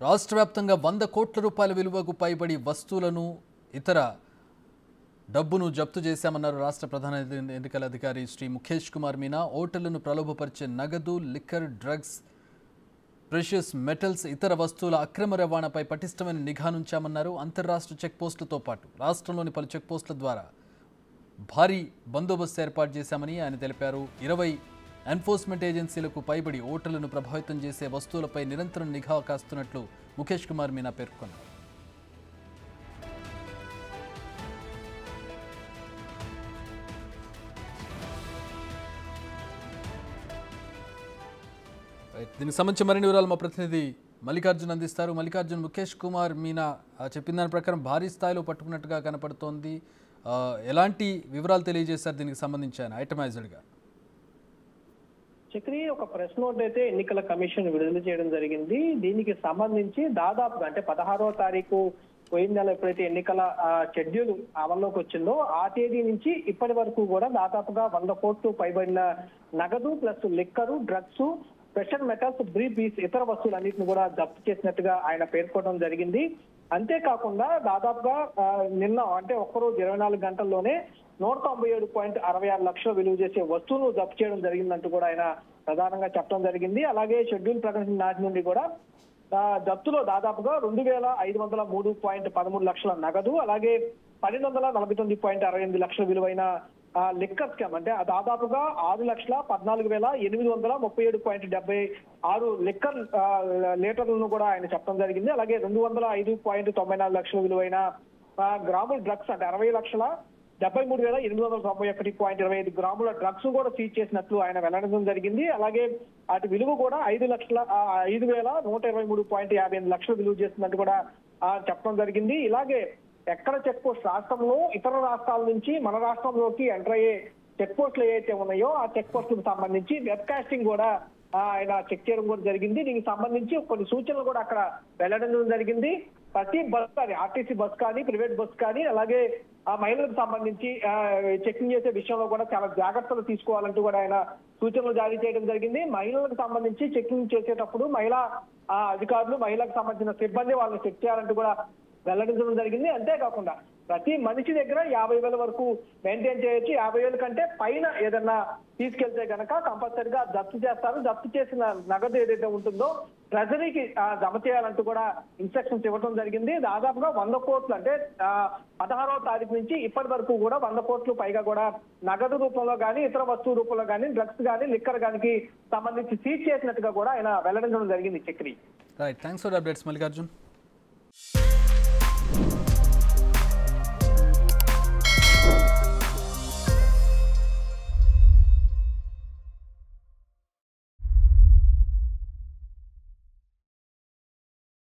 రాష్ట్ర వ్యాప్తంగా 100 కోట్ల రూపాయల విలువకు పైబడి వస్తువులను ఇతర డబ్బును జప్తు చేశామన్నారు రాష్ట్ర ప్రధాన ఎన్నికల అధికారి శ్రీ ముఖేష్ కుమార్ మీనా. ఓటర్లను ప్రలోభపరిచే నగదు, లిక్కర్, డ్రగ్స్, ప్రెషియస్ మెటల్స్, ఇతర వస్తువుల అక్రమ రవాణాపై పటిష్టమైన నిఘా ఉంచామన్నారు. అంతర్రాష్ట్ర చెక్ పోస్టులతో పాటు రాష్ట్రంలోని పలు చెక్ పోస్టుల ద్వారా భారీ బందోబస్తు ఏర్పాటు చేశామని ఆయన తెలిపారు. 20 ఎన్ఫోర్స్మెంట్ ఏజెన్సీలకు పైబడి ఓటర్లను ప్రభావితం చేసే వస్తువులపై నిరంతరం నిఘా కాస్తున్నట్లు ముఖేష్ కుమార్ మీనా పేర్కొన్నారు. దీనికి సంబంధించి మరిన్ని వివరాలు మా ప్రతినిధి మల్లికార్జున్ అందిస్తారు. మల్లికార్జున్, ముఖేష్ కుమార్ మీనా చెప్పిన దాని ప్రకారం భారీ స్థాయిలో పట్టుకున్నట్టుగా కనపడుతోంది. ఎలాంటి వివరాలు తెలియజేశారు దీనికి సంబంధించి ఆయన ఐటమైజ్డ్గా? చక్రి, ఒక ప్రెస్ నోట్ అయితే ఎన్నికల కమిషన్ విడుదల చేయడం జరిగింది. దీనికి సంబంధించి దాదాపుగా అంటే 16వ తారీఖు పోయిన నెల ఎప్పుడైతే ఎన్నికల షెడ్యూల్ అమల్లోకి వచ్చిందో ఆ తేదీ నుంచి ఇప్పటి వరకు కూడా దాదాపుగా 100 కోట్లు పైబడిన నగదు plus liquor, drugs, special metals, brief, ఇతర వస్తువులన్నింటిని కూడా జప్తు చేసినట్టుగా ఆయన పేర్కొనడం జరిగింది. అంతేకాకుండా దాదాపుగా నిన్న అంటే ఒక్కరోజు 24 గంటల్లోనే 197.66 లక్షల విలువ చేసే వస్తువులు జప్తు చేయడం జరిగిందంటూ కూడా ఆయన ప్రధానంగా చెప్పడం జరిగింది. అలాగే షెడ్యూల్ ప్రకటించిన నాటి నుండి కూడా జప్తులో దాదాపుగా 2503.13 లక్షల నగదు, అలాగే 1249.68 లక్షల విలువైన లిక్కర్ స్కామ్ అంటే దాదాపుగా 6,14,837.76 లిక్కర్ లీటర్లను కూడా ఆయన చెప్పడం జరిగింది. అలాగే 205.94 లక్షల విలువైన గ్రాముల డ్రగ్స్ అంటే 60,73,891.25 గ్రాముల డ్రగ్స్ కూడా సీజ్ చేసినట్లు ఆయన వెల్లడించడం జరిగింది. అలాగే వాటి విలువ కూడా 5,0123.58 లక్షలు విలువ చేస్తున్నట్టు కూడా చెప్పడం జరిగింది. ఇలాగే ఎక్కడ చెక్ పోస్ట్ రాష్ట్రంలో ఇతర రాష్ట్రాల నుంచి మన రాష్ట్రంలోకి ఎంటర్ అయ్యే చెక్ పోస్టులు ఏవైతే ఉన్నాయో ఆ చెక్ పోస్టులకు సంబంధించి వెబ్ కాస్టింగ్ కూడా ఆయన చెక్ చేయడం కూడా జరిగింది. దీనికి సంబంధించి కొన్ని సూచనలు కూడా అక్కడ వెల్లడించడం జరిగింది. ప్రతి బస్ కానీ, ఆర్టీసీ బస్ కానీ, ప్రైవేట్ బస్ కానీ, అలాగే ఆ మహిళలకు సంబంధించి చెకింగ్ చేసే విషయంలో కూడా చాలా జాగ్రత్తలు తీసుకోవాలంటూ కూడా ఆయన సూచనలు జారీ చేయడం జరిగింది. మహిళలకు సంబంధించి చెకింగ్ చేసేటప్పుడు మహిళా అధికారులు, మహిళలకు సంబంధించిన సిబ్బంది వాళ్ళని చెక్ చేయాలంటూ కూడా వెల్లడించడం జరిగింది. అంతేకాకుండా ప్రతి మనిషి దగ్గర 50,000 వరకు మెయింటైన్ చేయొచ్చు. 50,000 కంటే పైన ఏదన్నా తీసుకెళ్తే కనుక కంపల్సరిగా జప్తు చేస్తారు. జప్తు చేసిన నగదు ఏదైతే ఉంటుందో ట్రెజరీకి జమ చేయాలంటూ కూడా ఇన్స్ట్రక్షన్స్ ఇవ్వడం జరిగింది. దాదాపుగా 100 కోట్లు అంటే 16వ తారీఖు నుంచి ఇప్పటి వరకు కూడా 100 కోట్లు పైగా కూడా నగదు రూపంలో కానీ, ఇతర వస్తువు రూపంలో కానీ, డ్రగ్స్ కానీ, లిక్కర్ కానీ సంబంధించి సీజ్ చేసినట్టుగా కూడా ఆయన వెల్లడించడం జరిగింది. Chakri, right, thanks for updates Mallikarjun.